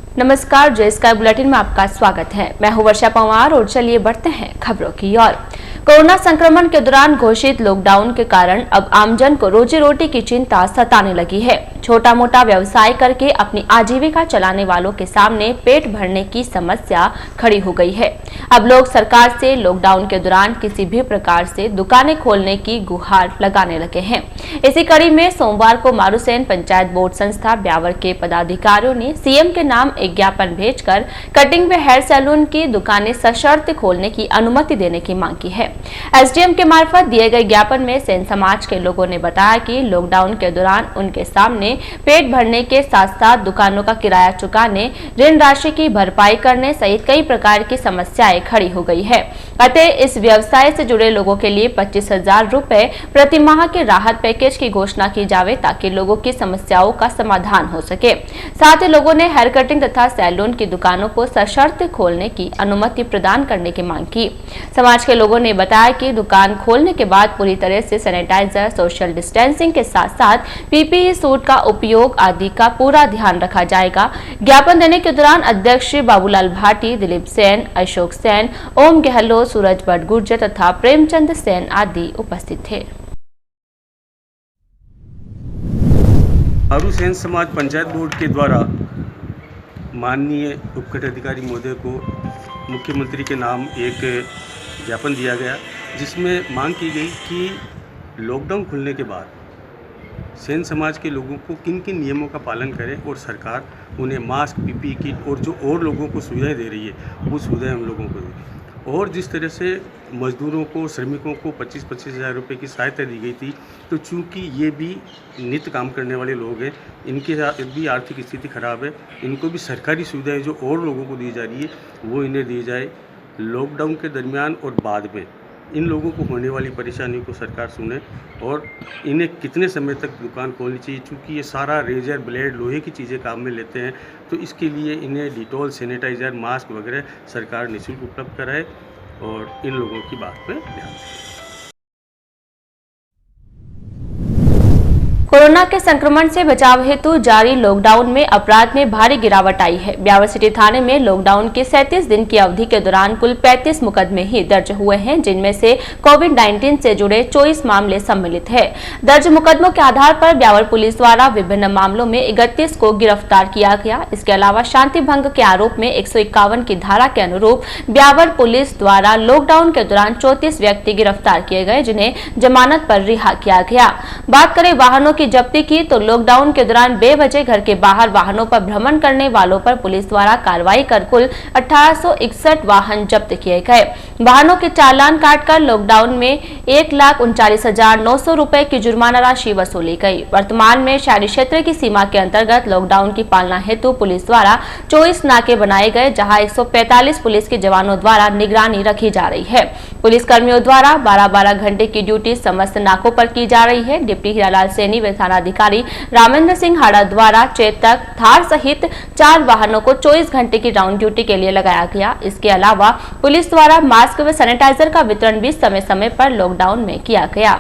नमस्कार, जय sky bulletin में आपका स्वागत है। मैं हूं वर्षा पंवार और चलिए बढ़ते हैं खबरों की ओर। कोरोना संक्रमण के दौरान घोषित लॉकडाउन के कारण अब आमजन को रोजी रोटी की चिंता सताने लगी है। छोटा मोटा व्यवसाय करके अपनी आजीविका चलाने वालों के सामने पेट भरने की समस्या खड़ी हो गई है। अब लोग सरकार से लॉकडाउन के दौरान किसी भी प्रकार से दुकानें खोलने की गुहार लगाने लगे हैं। इसी कड़ी में सोमवार को मारूसैन पंचायत बोर्ड संस्था ब्यावर के पदाधिकारियों ने सीएम के नाम एक ज्ञापन भेजकर कटिंग व हेयर सैलून की दुकानें सशर्त खोलने की अनुमति देने की मांग की है। एसडीएम के मार्फत दिए गए ज्ञापन में सेन समाज के लोगों ने बताया कि लॉकडाउन के दौरान उनके सामने पेट भरने के साथ साथ दुकानों का किराया चुकाने, ऋण राशि की भरपाई करने सहित कई प्रकार की समस्याएं खड़ी हो गई है। अतः इस व्यवसाय से जुड़े लोगों के लिए 25,000 रुपए प्रति माह के राहत पैकेज की घोषणा की जावे ताकि लोगों की समस्याओं का समाधान हो सके। साथ ही लोगों ने हेयर कटिंग तथा सैलून की दुकानों को सशर्त खोलने की अनुमति प्रदान करने की मांग की। समाज के लोगों ने बताया कि दुकान खोलने के बाद पूरी तरह से सैनिटाइजर, सोशल डिस्टेंसिंग के साथ साथ पीपीई सूट का उपयोग आदि का पूरा ध्यान रखा जाएगा। ज्ञापन देने के दौरान अध्यक्ष बाबूलाल भाटी, दिलीप सेन, अशोक सेन, ओम गहलोत, सूरज भट्ट गुर्जर तथा प्रेमचंद सेन आदि उपस्थित थे। मारूसैन समाज पंचायत बोर्ड के द्वारा माननीय उपखंड अधिकारी महोदय को मुख्यमंत्री के नाम एक ज्ञापन दिया गया, जिसमें मांग की गई कि लॉकडाउन खुलने के बाद सेन समाज के लोगों को किन किन नियमों का पालन करें और सरकार उन्हें मास्क, पीपीई किट और जो और लोगों को सुविधाएं दे रही है वो सुविधाएं हम लोगों को दें। और जिस तरह से मजदूरों को, श्रमिकों को 25-25 हज़ार रुपये की सहायता दी गई थी, तो चूंकि ये भी नित्य काम करने वाले लोग हैं, इनके भी आर्थिक स्थिति खराब है, इनको भी सरकारी सुविधाएं जो और लोगों को दी जा रही है वो इन्हें दी जाए। लॉकडाउन के दरमियान और बाद में इन लोगों को होने वाली परेशानियों को सरकार सुने और इन्हें कितने समय तक दुकान खोलनी चाहिए। चूँकि ये सारा रेजर, ब्लेड, लोहे की चीज़ें काम में लेते हैं, तो इसके लिए इन्हें डिटॉल, सैनिटाइज़र, मास्क वगैरह सरकार निःशुल्क उपलब्ध कराए और इन लोगों की बात पे ध्यान दें। कोरोना के संक्रमण से बचाव हेतु जारी लॉकडाउन में अपराध में भारी गिरावट आई है। ब्यावर सिटी थाने में लॉकडाउन के 37 दिन की अवधि के दौरान कुल 35 मुकदमे ही दर्ज हुए हैं, जिनमें से कोविड-19 से जुड़े 24 मामले सम्मिलित हैं। दर्ज मुकदमों के आधार पर ब्यावर पुलिस द्वारा विभिन्न मामलों में 31 को गिरफ्तार किया गया। इसके अलावा शांति भंग के आरोप में 151 की धारा के अनुरूप ब्यावर पुलिस द्वारा लॉकडाउन के दौरान 34 व्यक्ति गिरफ्तार किए गए, जिन्हें जमानत पर रिहा किया गया। बात करें वाहनों की जब्ती की तो लॉकडाउन के दौरान बेवजह घर के बाहर वाहनों पर भ्रमण करने वालों पर पुलिस द्वारा कार्रवाई कर कुल 1861 वाहन जब्त किए गए। वाहनों के चालान काटकर लॉकडाउन में 1,39,900 रुपए की जुर्माना राशि वसूली गई। वर्तमान में शहरी क्षेत्र की सीमा के अंतर्गत लॉकडाउन की पालना हेतु पुलिस द्वारा 24 नाके बनाए गए, जहां 145 पुलिस के जवानों द्वारा निगरानी रखी जा रही है। पुलिस कर्मियों द्वारा 12-12 घंटे की ड्यूटी समस्त नाकों पर की जा रही है। डिप्टी हीरालाल सैनी व थानाधिकारी रामेंद्र सिंह हाड़ा द्वारा चेतक, थार सहित 4 वाहनों को 24 घंटे की राउंड ड्यूटी के लिए लगाया गया। इसके अलावा पुलिस द्वारा मास्क व सैनिटाइजर का वितरण भी समय समय पर लॉकडाउन में किया गया।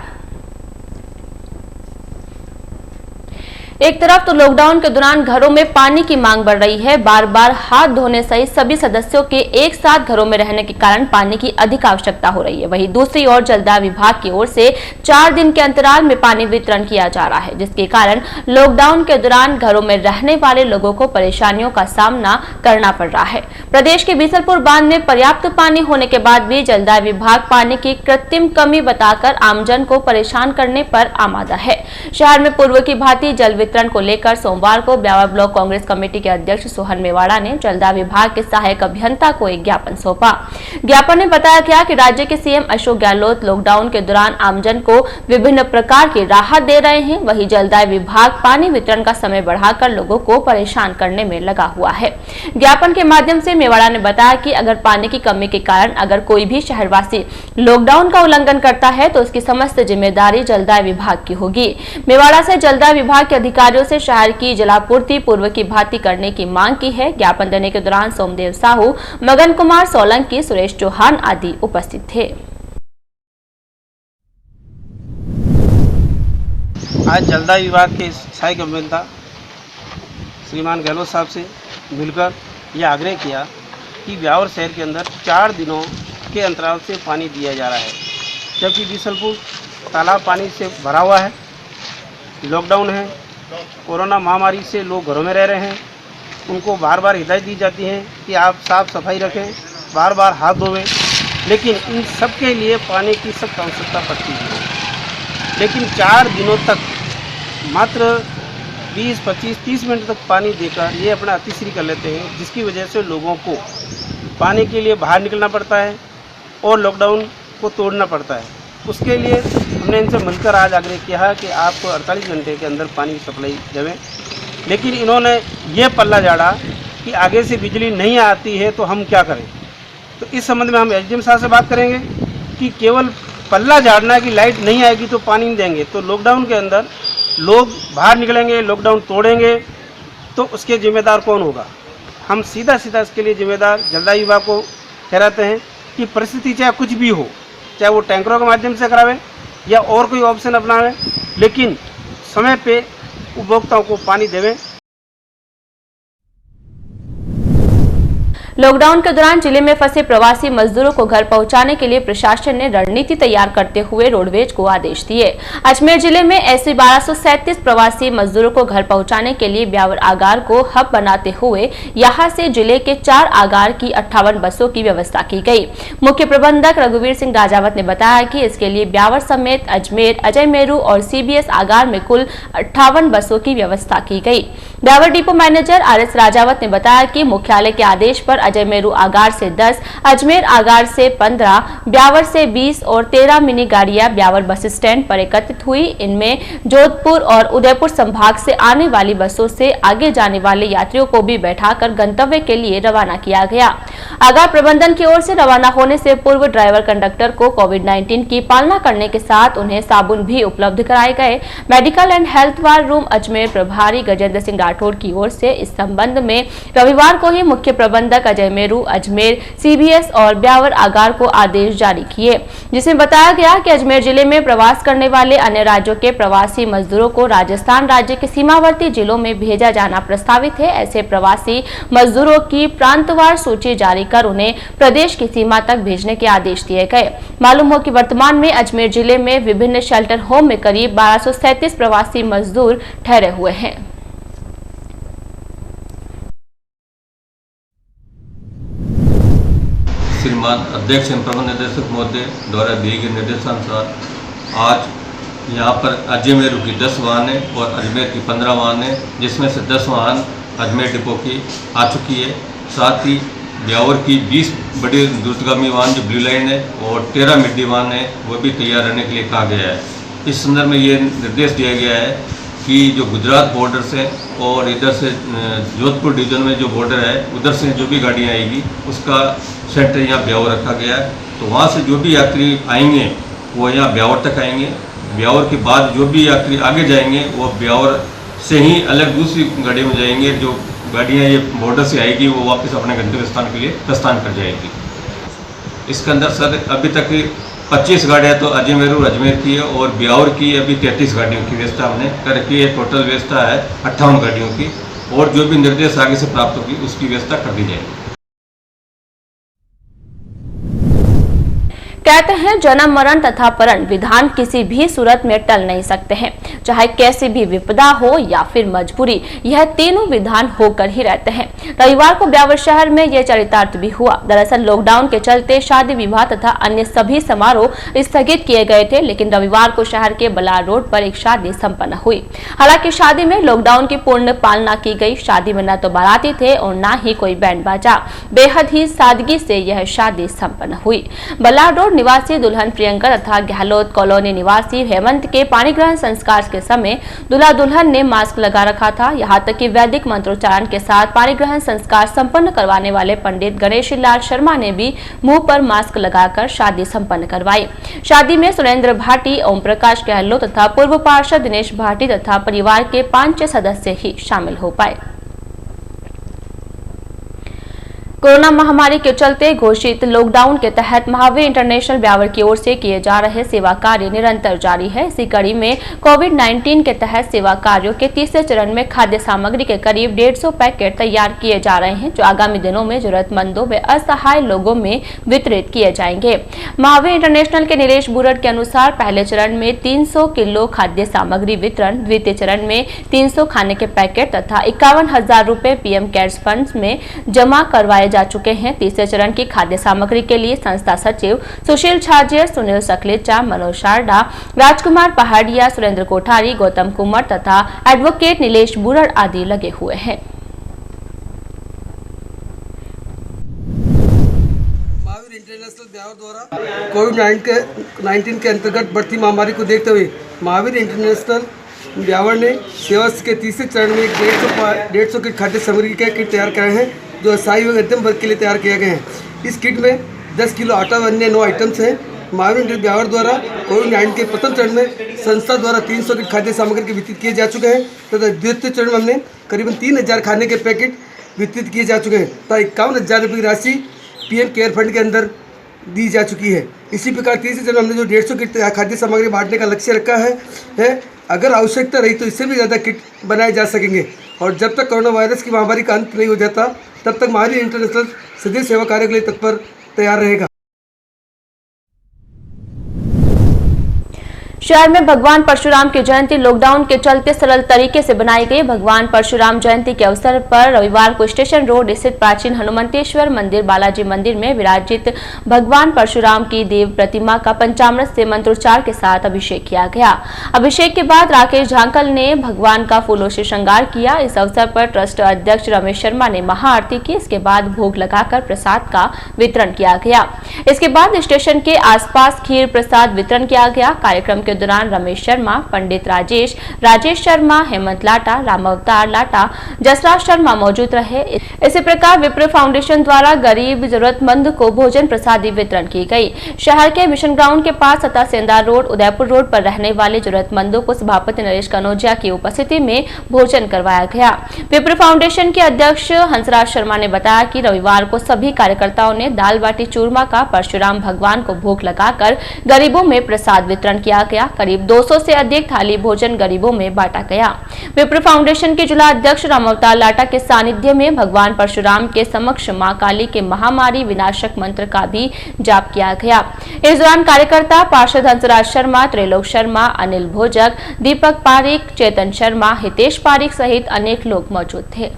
एक तरफ तो लॉकडाउन के दौरान घरों में पानी की मांग बढ़ रही है। बार बार हाथ धोने सहित सभी सदस्यों के एक साथ घरों में रहने के कारण पानी की अधिक आवश्यकता हो रही है। वहीं दूसरी ओर जलदाय विभाग की ओर से 4 दिन के अंतराल में पानी वितरण किया जा रहा है, जिसके कारण लॉकडाउन के दौरान घरों में रहने वाले लोगों को परेशानियों का सामना करना पड़ रहा है। प्रदेश के बीसलपुर बांध में पर्याप्त पानी होने के बाद भी जलदाय विभाग पानी की कृत्रिम कमी बताकर आमजन को परेशान करने पर आमादा है। शहर में पूर्व की भांति जल वितरण को लेकर सोमवार को ब्यावर ब्लॉक कांग्रेस कमेटी के अध्यक्ष सोहन मेवाड़ा ने जलदाय विभाग के सहायक अभियंता को एक ज्ञापन सौंपा। ज्ञापन में बताया गया कि राज्य के सीएम अशोक गहलोत लॉकडाउन के दौरान आमजन को विभिन्न प्रकार की राहत दे रहे हैं, वहीं जलदाय विभाग पानी वितरण का समय बढ़ाकर लोगों को परेशान करने में लगा हुआ है। ज्ञापन के माध्यम से मेवाड़ा ने बताया कि अगर पानी की कमी के कारण अगर कोई भी शहरवासी लॉकडाउन का उल्लंघन करता है तो उसकी समस्त जिम्मेदारी जलदाय विभाग की होगी। मेवाड़ा से जलदाय विभाग के अधिकारियों से शहर की जलापूर्ति पूर्व की भांति करने की मांग की है। ज्ञापन देने के दौरान सोमदेव साहू, मगन कुमार सोलंकी, सुरेश चौहान आदि उपस्थित थे। आज जलदाय विभाग के सहायक अभियंता श्रीमान गहलोत साहब से मिलकर यह आग्रह किया कि ब्यावर शहर के अंदर 4 दिनों के अंतराल से पानी दिया जा रहा है, जबकि बीसलपुर तालाब पानी से भरा हुआ है, लॉकडाउन है, कोरोना महामारी से लोग घरों में रह रहे हैं। उनको बार बार हिदायत दी जाती है कि आप साफ सफाई रखें, बार बार हाथ धोवें, लेकिन इन सब के लिए पानी की सख्त आवश्यकता पड़ती है। लेकिन 4 दिनों तक मात्र 20, 25, 30 मिनट तक पानी देकर ये अपना अतिश्री कर लेते हैं, जिसकी वजह से लोगों को पानी के लिए बाहर निकलना पड़ता है और लॉकडाउन को तोड़ना पड़ता है। उसके लिए हमने इनसे मिलकर आज आग्रह किया है कि आपको 48 घंटे के अंदर पानी की सप्लाई देवें, लेकिन इन्होंने ये पल्ला झाड़ा कि आगे से बिजली नहीं आती है तो हम क्या करें। तो इस संबंध में हम एसडीएम साहब से बात करेंगे कि केवल पल्ला झाड़ना कि लाइट नहीं आएगी तो पानी नहीं देंगे, तो लॉकडाउन के अंदर लोग बाहर निकलेंगे, लॉकडाउन तोड़ेंगे, तो उसके जिम्मेदार कौन होगा। हम सीधा सीधा इसके लिए जिम्मेदार जलदाय विभाग को ठहराते हैं कि परिस्थिति चाहे कुछ भी हो, चाहे वो टैंकरों के माध्यम से करावे या और कोई ऑप्शन अपनावे, लेकिन समय पे उपभोक्ताओं को पानी देवें। लॉकडाउन के दौरान जिले में फंसे प्रवासी मजदूरों को घर पहुंचाने के लिए प्रशासन ने रणनीति तैयार करते हुए रोडवेज को आदेश दिए। अजमेर जिले में ऐसे 1237 प्रवासी मजदूरों को घर पहुंचाने के लिए ब्यावर आगार को हब बनाते हुए यहां से जिले के 4 आगार की 58 बसों की व्यवस्था की गई। मुख्य प्रबंधक रघुवीर सिंह राजावत ने बताया कि इसके लिए ब्यावर समेत अजमेर, अजय मेरू और सीबीएस आगार में कुल 58 बसों की व्यवस्था की गई। Beawar depot manager RS Rajawat ने बताया कि मुख्यालय के आदेश पर अजय मेरू आगार से 10, अजमेर आगार से 15, ब्यावर से 20 और 13 मिनी गाड़ियां ब्यावर बस स्टैंड पर एकत्रित हुई। इनमें जोधपुर और उदयपुर संभाग से आने वाली बसों से आगे जाने वाले यात्रियों को भी बैठाकर गंतव्य के लिए रवाना किया गया। आगार प्रबंधन की ओर से रवाना होने से पूर्व ड्राइवर कंडक्टर को कोविड-19 की पालना करने के साथ उन्हें साबुन भी उपलब्ध कराए गए। Medical and health war room Ajmer प्रभारी गजेंद्र सिंह राठौड़ की ओर से इस संबंध में रविवार को ही मुख्य प्रबंधक अजय मेरू, अजमेर, सीबीएस और ब्यावर आगार को आदेश जारी किए, जिसमें बताया गया कि अजमेर जिले में प्रवास करने वाले अन्य राज्यों के प्रवासी मजदूरों को राजस्थान राज्य के सीमावर्ती जिलों में भेजा जाना प्रस्तावित है। ऐसे प्रवासी मजदूरों की प्रांतवार सूची जारी कर उन्हें प्रदेश की सीमा तक भेजने के आदेश दिए गए। मालूम हो कि वर्तमान में अजमेर जिले में विभिन्न शेल्टर होम में करीब 1237 प्रवासी मजदूर ठहरे हुए हैं। श्रीमान अध्यक्ष एवं प्रबंध निदेशक महोदय द्वारा दिए गए निर्देशानुसार आज यहाँ पर अजमेर की 10 वाहन है और अजमेर की 15 वाहन है, जिसमें से 10 वाहन अजमेर डिपो की आ चुकी है। साथ ही ब्यावर की 20 बड़ी द्रुतगामी वाहन जो ब्लू लाइन है और 13 मिड्डी वाहन है, वो भी तैयार रहने के लिए कहा गया है। इस संदर्भ में ये निर्देश दिया गया है कि जो गुजरात बॉर्डर से और इधर से जोधपुर डिवीजन में जो बॉर्डर है, उधर से जो भी गाड़ियाँ आएगी उसका सेंटर यहाँ ब्यावर रखा गया है। तो वहाँ से जो भी यात्री आएंगे वो यहाँ ब्यावर तक आएंगे। ब्यावर के बाद जो भी यात्री आगे जाएंगे वो ब्यावर से ही अलग दूसरी गाड़ी में जाएंगे। जो गाड़ियाँ ये बॉर्डर से आएगी वो वापस अपने गंतव्य स्थान के लिए प्रस्थान कर जाएगी। इसके अंदर सर अभी तक 25 गाड़ियाँ तो अजमेर की है और ब्यावर की अभी 33 गाड़ियों की व्यवस्था हमने कर रखी है। टोटल व्यवस्था है 58 गाड़ियों की, और जो भी निर्देश आगे से प्राप्त होगी उसकी व्यवस्था कर दी जाएगी। कहते हैं जन्म मरण तथा परण विधान किसी भी सूरत में टल नहीं सकते हैं, चाहे कैसी भी विपदा हो या फिर मजबूरी, यह तीनों विधान होकर ही रहते हैं। रविवार को ब्यावर शहर में यह चरितार्थ भी हुआ। दरअसल लॉकडाउन के चलते शादी विवाह तथा अन्य सभी समारोह स्थगित किए गए थे, लेकिन रविवार को शहर के बलार रोड पर एक शादी संपन्न हुई। हालांकि शादी में लॉकडाउन की पूर्ण पालना की गई। शादी में न तो बाराती थे और न ही कोई बैंड बाजा, बेहद ही सादगी से यह शादी संपन्न हुई। बलार रोड निवासी दुल्हन प्रियंका तथा गहलोत कॉलोनी निवासी हेमंत के पानी ग्रहण संस्कार के समय दूल्हा दुल्हन ने मास्क लगा रखा था। यहाँ तक कि वैदिक मंत्रोच्चारण के साथ पानी ग्रहण संस्कार संपन्न करवाने वाले पंडित गणेश लाल शर्मा ने भी मुंह पर मास्क लगाकर शादी संपन्न करवाई। शादी में सुरेंद्र भाटी, ओम प्रकाश गहलोत तथा पूर्व पार्षद दिनेश भाटी तथा परिवार के 5-6 सदस्य ही शामिल हो पाए। कोरोना महामारी के चलते घोषित लॉकडाउन के तहत महावीर इंटरनेशनल ब्यावर की ओर से किए जा रहे सेवा कार्य निरंतर जारी है। इसी कड़ी में कोविड-19 के तहत सेवा कार्यों के तीसरे चरण में खाद्य सामग्री के करीब 150 पैकेट तैयार किए जा रहे हैं, जो आगामी दिनों में जरूरतमंदों व असहाय लोगों में वितरित किए जाएंगे। महावीर इंटरनेशनल के नीलेश बुरड के अनुसार पहले चरण में 300 किलो खाद्य सामग्री वितरण, द्वितीय चरण में 300 खाने के पैकेट तथा 51,000 रुपए पीएम केयर्स फंड में जमा करवाए जा चुके हैं। तीसरे चरण की खाद्य सामग्री के लिए संस्था सचिव सुशील छाजियर, सुनील सकलेचा, मनोज शारदा, राजकुमार पहाड़िया, सुरेंद्र कोठारी, गौतम कुमार तथा एडवोकेट नीलेश बुरड आदि लगे हुए हैं। महावीर इंटरनेशनल ब्यावर द्वारा कोविड-19 के अंतर्गत बढ़ती महामारी को देखते हुए महावीर इंटरनेशनल ब्यावर ने सेवा के तीसरे चरण में 150 किट खाद्य सामग्री के किट तैयार कराए हैं, जो असहाय व मध्यम वर्ग के लिए तैयार किए गए हैं। इस किट में 10 किलो आटा व अन्य 9 आइटम्स हैं। महावीर इंटरनेशनल ब्यावर द्वारा कोविड-19 के प्रथम चरण में संस्था द्वारा 300 किट खाद्य सामग्री के वितरित किए जा चुके हैं तथा द्वितीय चरण में हमने करीबन 3,000 खाने के पैकेट वितरित किए जा चुके हैं तथा 51,000 रुपये की राशि पीएम केयर फंड के अंदर दी जा चुकी है। इसी प्रकार तीसरे चरण में हमने जो 150 किट खाद्य सामग्री बांटने का लक्ष्य रखा है अगर आवश्यकता रही तो इससे भी ज़्यादा किट बनाए जा सकेंगे और जब तक कोरोना वायरस की महामारी का अंत नहीं हो जाता तब तक महावीर इंटरनेशनल सदैव सेवा कार्य के लिए तत्पर तैयार रहेगा। शहर में भगवान परशुराम की जयंती लॉकडाउन के चलते सरल तरीके से बनाई गई। भगवान परशुराम जयंती के अवसर पर रविवार को स्टेशन रोड स्थित प्राचीन हनुमंतेश्वर मंदिर बालाजी मंदिर में विराजित भगवान परशुराम की देव प्रतिमा का पंचामृत से मंत्रोच्चार के साथ अभिषेक किया गया। अभिषेक के बाद राकेश झांकल ने भगवान का फूलों से श्रृंगार किया। इस अवसर पर ट्रस्ट अध्यक्ष रमेश शर्मा ने महाआरती की। इसके बाद भोग लगाकर प्रसाद का वितरण किया गया। इसके बाद स्टेशन के आसपास खीर प्रसाद वितरण किया गया। कार्यक्रम के दौरान रमेश शर्मा, पंडित राजेश शर्मा, हेमंत लाटा, राम अवतार लाटा, जसराज शर्मा मौजूद रहे। इसी प्रकार विप्र फाउंडेशन द्वारा गरीब जरूरतमंद को भोजन प्रसादी वितरण की गई। शहर के मिशन ग्राउंड के पास तथा सेंदार रोड, उदयपुर रोड पर रहने वाले जरूरतमंदों को सभापति नरेश कनौजिया की उपस्थिति में भोजन करवाया गया। विप्र फाउंडेशन के अध्यक्ष हंसराज शर्मा ने बताया कि रविवार को सभी कार्यकर्ताओं ने दाल बाटी चूरमा का परशुराम भगवान को भोग लगाकर गरीबों में प्रसाद वितरण किया गया। करीब 200 से अधिक थाली भोजन गरीबों में बांटा गया। विप्र फाउंडेशन के जिला अध्यक्ष राम अवतार लाटा के सानिध्य में भगवान परशुराम के समक्ष मां काली के महामारी विनाशक मंत्र का भी जाप किया गया। इस दौरान कार्यकर्ता पार्षद हंसराज शर्मा, त्रिलोक शर्मा, अनिल भोजक, दीपक पारिक, चेतन शर्मा, हितेश पारिक सहित अनेक लोग मौजूद थे।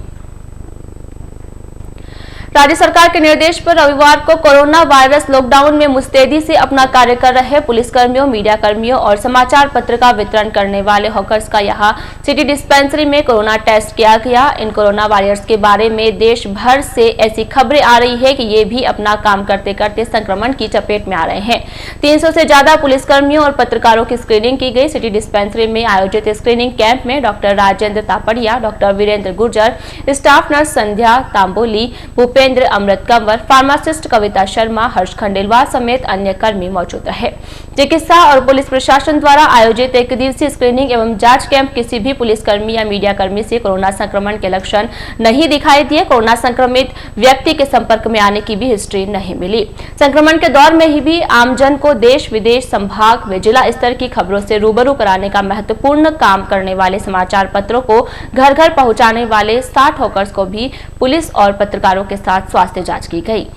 राज्य सरकार के निर्देश पर रविवार को कोरोना वायरस लॉकडाउन में मुस्तैदी से अपना कार्य कर रहे पुलिसकर्मियों, मीडिया कर्मियों और समाचार पत्र का वितरण करने वाले हॉकर्स का यहां सिटी डिस्पेंसरी में कोरोना टेस्ट किया गया। इन कोरोना वॉरियर्स के बारे में देश भर से ऐसी खबरें आ रही है कि ये भी अपना काम करते करते संक्रमण की चपेट में आ रहे हैं। 300 से ज्यादा पुलिसकर्मियों और पत्रकारों की स्क्रीनिंग की गई। सिटी डिस्पेंसरी में आयोजित स्क्रीनिंग कैंप में doctor Rajendra Tapadia, doctor Virendra Gurjar, staff nurse Sandhya Tamboli, Bhupendra Amrit Kanwar, pharmacist Kavita Sharma, Harsh Khandelwal समेत अन्य कर्मी मौजूद रहे। चिकित्सा और पुलिस प्रशासन द्वारा आयोजित एक दिवसीय स्क्रीनिंग एवं जांच कैंप किसी भी पुलिसकर्मी या मीडिया कर्मी से कोरोना संक्रमण के लक्षण नहीं दिखाई दिए। कोरोना संक्रमित व्यक्ति के संपर्क में आने की भी हिस्ट्री नहीं मिली। संक्रमण के दौर में ही भी आमजन को देश विदेश, संभाग व जिला स्तर की खबरों से रूबरू कराने का महत्वपूर्ण काम करने वाले समाचार पत्रों को घर घर पहुंचाने वाले 60 हॉकर्स को भी पुलिस और पत्रकारों के साथ स्वास्थ्य जांच की गई।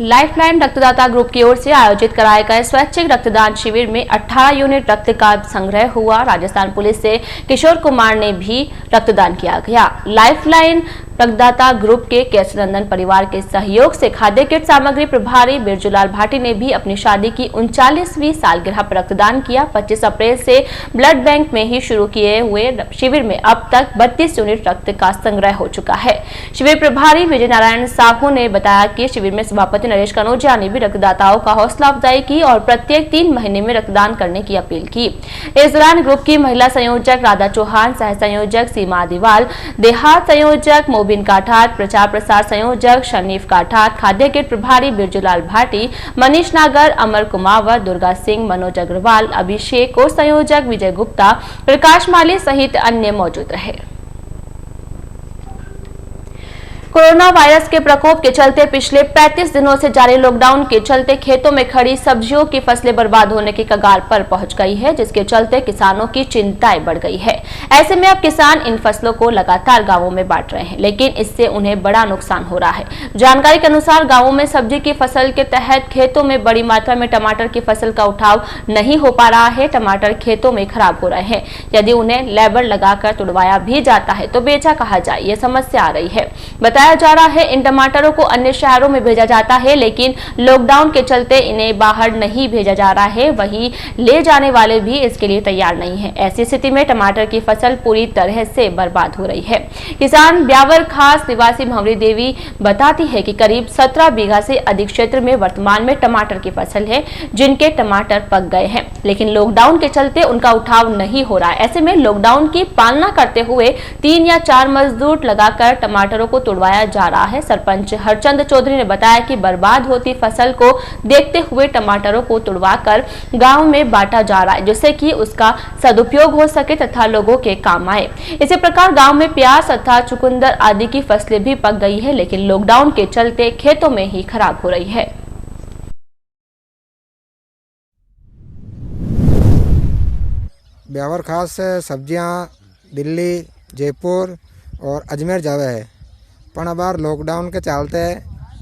लाइफलाइन रक्तदाता ग्रुप की ओर से आयोजित कराए गए स्वैच्छिक रक्तदान शिविर में 18 यूनिट रक्त का संग्रह हुआ। राजस्थान पुलिस से किशोर कुमार ने भी रक्तदान किया गया। लाइफलाइन रक्तदाता ग्रुप के केसर नंदन परिवार के सहयोग से खाद्य किट सामग्री प्रभारी बिरजूलाल भाटी ने भी अपनी शादी की 39वीं सालगिरह पर रक्तदान किया। 25 अप्रैल से ब्लड बैंक में ही शुरू किए हुए शिविर में अब तक 32 यूनिट रक्त का संग्रह हो चुका है। शिविर प्रभारी विजय नारायण साहू ने बताया कि शिविर में सभापति नरेश कनौजिया ने भी रक्तदाताओं का हौसला अफजाई की और प्रत्येक 3 महीने में रक्तदान करने की अपील की। इस दौरान ग्रुप की महिला संयोजक राधा चौहान, सह संयोजक सीमा दिवाल, देहात संयोजक बिन काठात, प्रचार प्रसार संयोजक शनीफ काठात, खाद्य किट प्रभारी बिरजूलाल भाटी, मनीष नागर, अमर कुमावत, दुर्गा सिंह, मनोज अग्रवाल, अभिषेक कोष संयोजक विजय गुप्ता, प्रकाश माली सहित अन्य मौजूद रहे। कोरोना वायरस के प्रकोप के चलते पिछले 35 दिनों से जारी लॉकडाउन के चलते खेतों में खड़ी सब्जियों की फसलें बर्बाद होने की कगार पर पहुंच गई है, जिसके चलते किसानों की चिंताएं बढ़ गई है। ऐसे में अब किसान इन फसलों को लगातार गांवों में बांट रहे हैं, लेकिन इससे उन्हें बड़ा नुकसान हो रहा है। जानकारी के अनुसार गांवों में सब्जी की फसल के तहत खेतों में बड़ी मात्रा में टमाटर की फसल का उठाव नहीं हो पा रहा है। टमाटर खेतों में खराब हो रहे हैं। यदि उन्हें लेबर लगाकर तुड़वाया भी जाता है तो बेचा कहा जाए, ये समस्या आ रही है। बताया जा रहा है इन टमाटरों को अन्य शहरों में भेजा जाता है, लेकिन लॉकडाउन के चलते इन्हें बाहर नहीं भेजा जा रहा है। वहीं ले जाने वाले भी इसके लिए तैयार नहीं है। ऐसी स्थिति में टमाटर की फसल पूरी तरह से बर्बाद हो रही है। किसान ब्यावर खास निवासी भंवरी देवी बताती है कि करीब 17 बीघा से अधिक क्षेत्र में वर्तमान में टमाटर की फसल है, जिनके टमाटर पक गए हैं, लेकिन लॉकडाउन के चलते उनका उठाव नहीं हो रहा है। ऐसे में लॉकडाउन की पालना करते हुए 3 या 4 मजदूर लगाकर टमाटरों को तुड़वाया जा रहा है। सरपंच हरचंद चौधरी ने बताया कि बर्बाद होती फसल को देखते हुए टमाटरों को तुड़वाकर गांव में बांटा जा रहा है, जिससे कि उसका सदुपयोग हो सके तथा लोगों के काम आए। इसी प्रकार गांव में प्याज तथा चुकंदर आदि की फसलें भी पक गई है, लेकिन लॉकडाउन के चलते खेतों में ही खराब हो रही है। ब्यावर खास सब्जियां दिल्ली, जयपुर और अजमेर जावे है, पण बार लॉकडाउन के चलते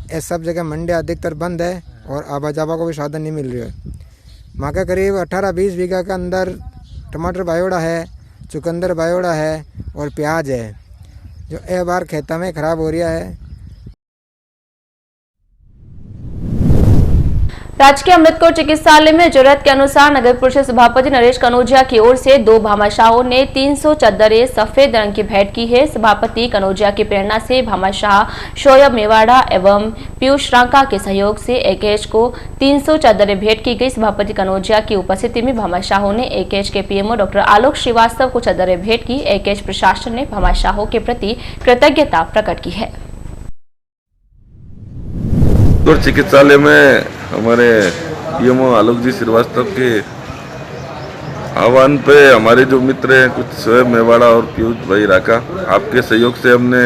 ये सब जगह मंडी अधिकतर बंद है और आवाजावा को भी साधन नहीं मिल रही है। वहाँ के करीब 18-20 बीघा के अंदर टमाटर बायोड़ा है, चुकंदर बायोड़ा है और प्याज है, जो ये बार खेता में खराब हो रहा है। राजकीय अमृतकोट चिकित्सालय में जरूरत के अनुसार नगर परिषद सभापति नरेश कनौजिया की ओर से 2 भामाशाहों ने 300 चद्दरें सफेद रंग की भेंट की है। सभापति कनौजिया की प्रेरणा से भामाशाह शोएब मेवाड़ा एवं पीयूष रांका के सहयोग से एकेएच को 300 चद्दरें भेंट की गई। सभापति कनौजिया की उपस्थिति में भामाशाहों ने एकेएच के पीएमओ डॉक्टर आलोक श्रीवास्तव को चद्दरें भेंट की। एकेएच प्रशासन ने भामाशाहों के प्रति कृतज्ञता प्रकट की है। चिकित्सालय में हमारे पीएमओ आलोक जी श्रीवास्तव के आह्वान पे हमारे जो मित्र हैं कुछ शोएब मेवाड़ा और पीयूष भाई राका, आपके सहयोग से हमने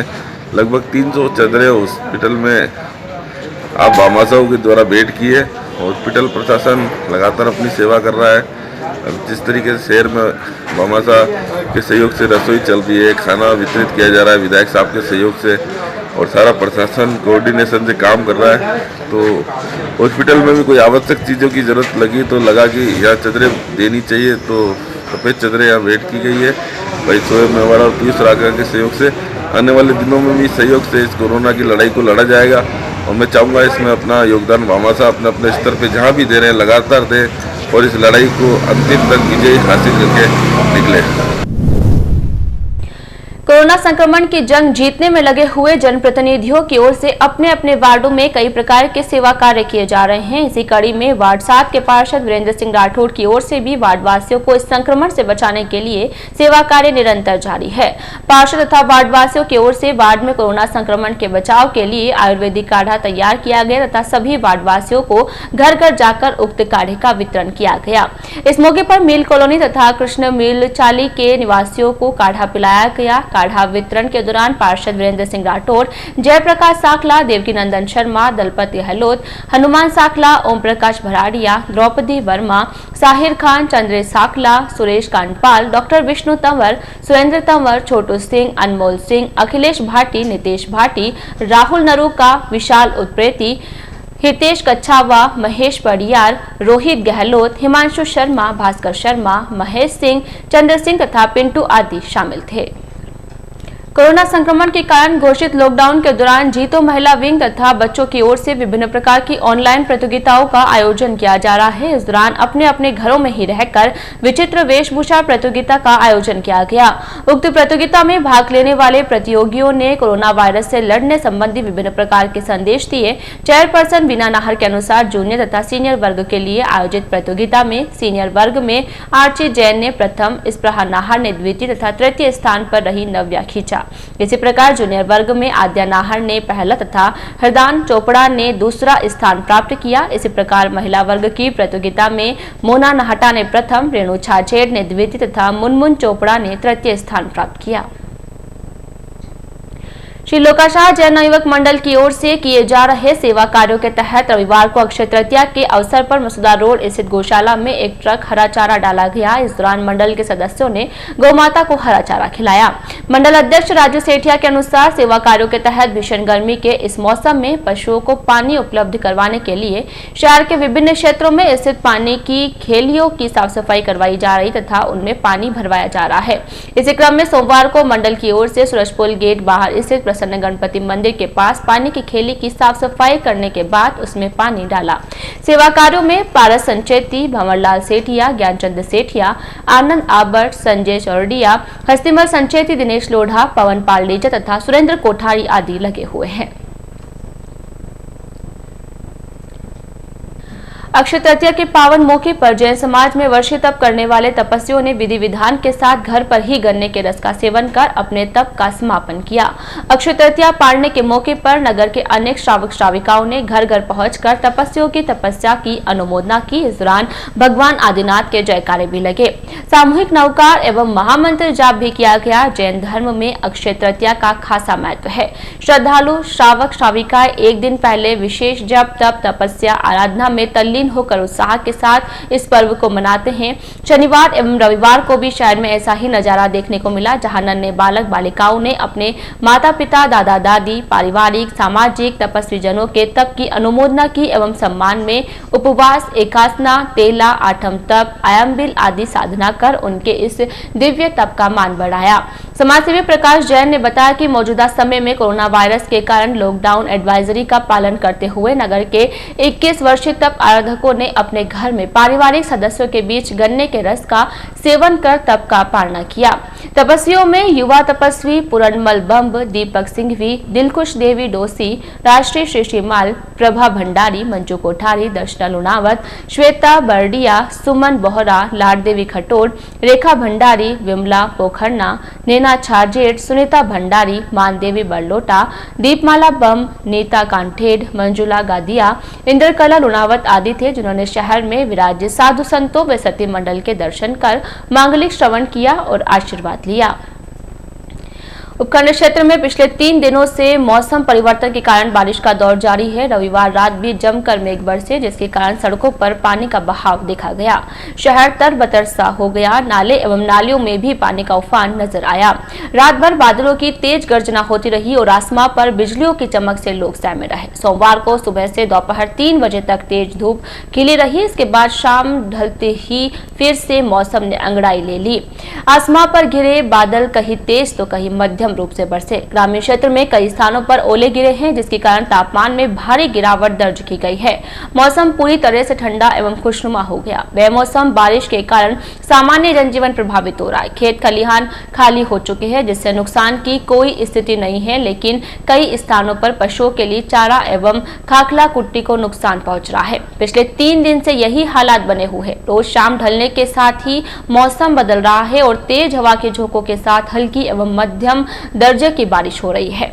लगभग 300 चद्दरें हॉस्पिटल में आप भामाशाहों के द्वारा भेंट की है। हॉस्पिटल प्रशासन लगातार अपनी सेवा कर रहा है। जिस तरीके से शहर में भामाशाह के सहयोग से रसोई चल रही है, खाना वितरित किया जा रहा है विधायक साहब के सहयोग से, और सारा प्रशासन कोऑर्डिनेशन से काम कर रहा है। तो हॉस्पिटल में भी कोई आवश्यक चीज़ों की ज़रूरत लगी तो लगा कि यहाँ चद्दरें देनी चाहिए, तो सफ़ेद चद्दरें यहाँ भेंट की गई है भाई शोएब मेवाड़ा और पीयूष राका के सहयोग से। आने वाले दिनों में भी सहयोग से इस कोरोना की लड़ाई को लड़ा जाएगा और मैं चाहूँगा इसमें अपना योगदान भामाशाह अपने अपने स्तर पर जहाँ भी दे रहे हैं लगातार दें और इस लड़ाई को अंतिम तक विजय हासिल करके निकले। कोरोना संक्रमण की जंग जीतने में लगे हुए जनप्रतिनिधियों की ओर से अपने अपने वार्डों में कई प्रकार के सेवा कार्य किए जा रहे हैं। इसी कड़ी में वार्ड 7 के पार्षद वीरेंद्र सिंह राठौड़ की ओर से भी वार्ड वासियों को इस संक्रमण से बचाने के लिए सेवा कार्य निरंतर जारी है। पार्षद तथा वार्ड वासियों की ओर से वार्ड में कोरोना संक्रमण के बचाव के लिए आयुर्वेदिक काढ़ा तैयार किया गया तथा सभी वार्ड वासियों को घर घर जाकर उक्त काढ़े का वितरण किया गया। इस मौके पर मिल कॉलोनी तथा कृष्ण मिल चाली के निवासियों को काढ़ा पिलाया गया। काढ़ा वितरण के दौरान पार्षद वीरेंद्र सिंह राठौड़, जयप्रकाश साखला, देवकी नंदन शर्मा, दलपत गहलोत, हनुमान साखला, ओम प्रकाश भराड़िया, द्रौपदी वर्मा, साहिर खान, चंद्र साखला, सुरेश कांडपाल, डॉक्टर विष्णु तंवर, सुरेंद्र तंवर, छोटू सिंह, अनमोल सिंह, अखिलेश भाटी, नितेश भाटी, राहुल नरूका, विशाल उत्प्रेती, हितेश कच्छावा, महेश पडियार, रोहित गहलोत, हिमांशु शर्मा, भास्कर शर्मा, महेश सिंह, चंद्र सिंह तथा पिंटू आदि शामिल थे। कोरोना संक्रमण के कारण घोषित लॉकडाउन के दौरान जीतो महिला विंग तथा बच्चों की ओर से विभिन्न प्रकार की ऑनलाइन प्रतियोगिताओं का आयोजन किया जा रहा है। इस दौरान अपने अपने घरों में ही रहकर विचित्र वेशभूषा प्रतियोगिता का आयोजन किया गया। उक्त प्रतियोगिता में भाग लेने वाले प्रतियोगियों ने कोरोना वायरस से लड़ने संबंधी विभिन्न प्रकार के संदेश दिए। चेयरपर्सन बीना नाहर के अनुसार जूनियर तथा सीनियर वर्ग के लिए आयोजित प्रतियोगिता में सीनियर वर्ग में आर्ची जैन ने प्रथम, स्प्रहा नाहर ने द्वितीय तथा तृतीय स्थान पर रही नव्या खींचा। इसी प्रकार जूनियर वर्ग में आद्या नाहर ने पहला तथा हरदान चोपड़ा ने दूसरा स्थान प्राप्त किया। इसी प्रकार महिला वर्ग की प्रतियोगिता में मोना नाहटा ने प्रथम, रेणु छाछेड़ ने द्वितीय तथा मुनमुन चोपड़ा ने तृतीय स्थान प्राप्त किया। श्री लोकाशाह जैन नवयुवक मंडल की ओर से किए जा रहे सेवा कार्यों के तहत रविवार को अक्षय तृतीया के अवसर पर मसूदा रोड स्थित गौशाला में एक ट्रक हरा चारा डाला गया। इस दौरान मंडल के सदस्यों ने गौमाता को हरा चारा खिलाया। मंडल अध्यक्ष राजू सेठिया के अनुसार सेवा कार्यों के तहत भीषण गर्मी के इस मौसम में पशुओं को पानी उपलब्ध करवाने के लिए शहर के विभिन्न क्षेत्रों में स्थित पानी की खेलियों की साफ सफाई करवाई जा रही तथा उनमें पानी भरवाया जा रहा है। इसी क्रम में सोमवार को मंडल की ओर से सूरजपुल गेट बाहर स्थित प्रसन्न गणपति मंदिर के पास पानी की खेली की साफ सफाई करने के बाद उसमें पानी डाला। सेवा कार्यों में पारस संचेती, भंवरलाल सेठिया, ज्ञानचंद सेठिया, आनंद आबट, संजय चौरडिया, हस्तिमल संचेती, दिनेश लोढ़ा, पवन पालडेजा तथा सुरेंद्र कोठारी आदि लगे हुए हैं। अक्षय तृतीया के पावन मौके पर जैन समाज में वर्षीय तप करने वाले तपस्वियों ने विधि विधान के साथ घर पर ही गन्ने के रस का सेवन कर अपने तप का समापन किया। अक्षय तृतीया पाड़ने के मौके पर नगर के अनेक श्रावक श्राविकाओं ने घर घर पहुंचकर तपस्वियों की तपस्या की अनुमोदना की। इस दौरान भगवान आदिनाथ के जयकारे भी लगे। सामूहिक नवकार एवं महामंत्र जाप भी किया गया। जैन धर्म में अक्षय तृतीया का खासा महत्व है। श्रद्धालु श्रावक श्राविकाएं एक दिन पहले विशेष जप तप तपस्या आराधना में तल्लीन होकर उत्साह के साथ इस पर्व को मनाते हैं। शनिवार एवं रविवार को भी शहर में ऐसा ही नजारा देखने को मिला, जहां नन्हे बालक बालिकाओं ने अपने माता पिता, दादा दादी, पारिवारिक सामाजिक तपस्वी जनों के तप की अनुमोदना की एवं सम्मान में उपवास, एकासना, तेला, आठम तप, आयम्बिल आदि साधना कर उनके इस दिव्य तप का मान बढ़ाया। समाजसेवी प्रकाश जैन ने बताया कि मौजूदा समय में कोरोना वायरस के कारण लॉकडाउन एडवाइजरी का पालन करते हुए नगर के 21 वर्षीय तप आराधकों ने अपने घर में पारिवारिक सदस्यों के बीच गन्ने के रस का सेवन कर तप का पालना किया। तपस्वियों में युवा तपस्वी पुरनमल बम्ब, दीपक सिंघवी, दिलखुश देवी डोसी, राष्ट्रीय श्रीमाल, प्रभा भंडारी, मंजू कोठारी, दर्शना लुनावत, श्वेता बरडिया, सुमन बोहरा, लाडदेवी खटोर, रेखा भंडारी, विमला पोखरना, नैना छाजेट, सुनीता भंडारी, मानदेवी बरलोटा, दीपमाला बम, नीता कांठेड, मंजुला गादिया, इंद्रकला लुनावत आदि थे, जिन्होंने शहर में विराजित साधु संतों व सती मंडल के दर्शन कर मांगलिक श्रवण किया और आशीर्वाद लिया। उपखंड क्षेत्र में पिछले 3 दिनों से मौसम परिवर्तन के कारण बारिश का दौर जारी है। रविवार रात भी जमकर मेघ बरसे, जिसके कारण सड़कों पर पानी का बहाव देखा गया। शहर तरबतर सा हो गया। नाले एवं नालियों में भी पानी का उफान नजर आया। रात भर बादलों की तेज गर्जना होती रही और आसमान पर बिजलियों की चमक से लोग सहमे रहे। सोमवार को सुबह से दोपहर 3 बजे तक तेज धूप खिली रही। इसके बाद शाम ढलते ही फिर से मौसम ने अंगड़ाई ले ली। आसमान पर घिरे बादल कहीं तेज तो कहीं मध्यम रूप से बरसे। ग्रामीण क्षेत्र में कई स्थानों पर ओले गिरे हैं, जिसके कारण तापमान में भारी गिरावट दर्ज की गई है। मौसम पूरी तरह से ठंडा एवं खुशनुमा हो गया। बेमौसम बारिश के कारण सामान्य जनजीवन प्रभावित हो रहा है। खेत खलिहान खाली हो चुके हैं, जिससे नुकसान की कोई स्थिति नहीं है, लेकिन कई स्थानों पर पशुओं के लिए चारा एवं खाखला कुट्टी को नुकसान पहुंच रहा है। पिछले 3 दिन से यही हालात बने हुए हैं। रोज शाम ढलने के साथ ही मौसम बदल रहा है और तेज हवा के झोंकों के साथ हल्की एवं मध्यम दर्जे की बारिश हो रही है।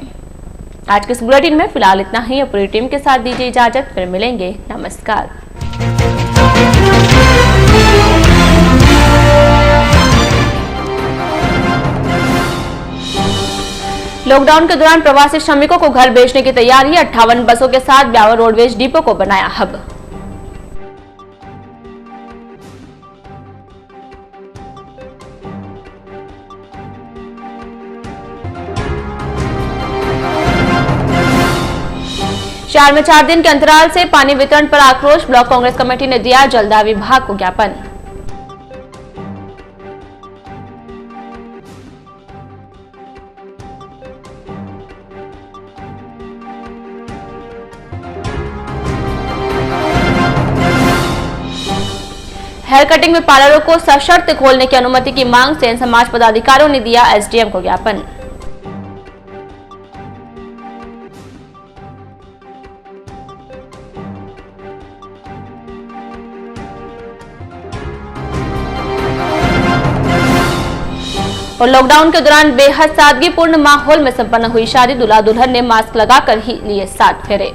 आज के इस बुलेटिन में फिलहाल इतना ही। पूरी टीम के साथ दीजिए इजाजत, फिर मिलेंगे। नमस्कार। लॉकडाउन के दौरान प्रवासी श्रमिकों को घर भेजने की तैयारी। 58 बसों के साथ ब्यावर रोडवेज डिपो को बनाया हब। शहर में 4 दिन के अंतराल से पानी वितरण पर आक्रोश। ब्लॉक कांग्रेस कमेटी ने दिया जलदाय विभाग को ज्ञापन। हेयर कटिंग में पार्लरों को सशर्त खोलने की अनुमति की मांग से समाज पदाधिकारियों ने दिया एसडीएम को ज्ञापन। और लॉकडाउन के दौरान बेहद सादगीपूर्ण माहौल में संपन्न हुई शादी। दूल्हा दुल्हन ने मास्क लगाकर ही लिए 7 फेरे।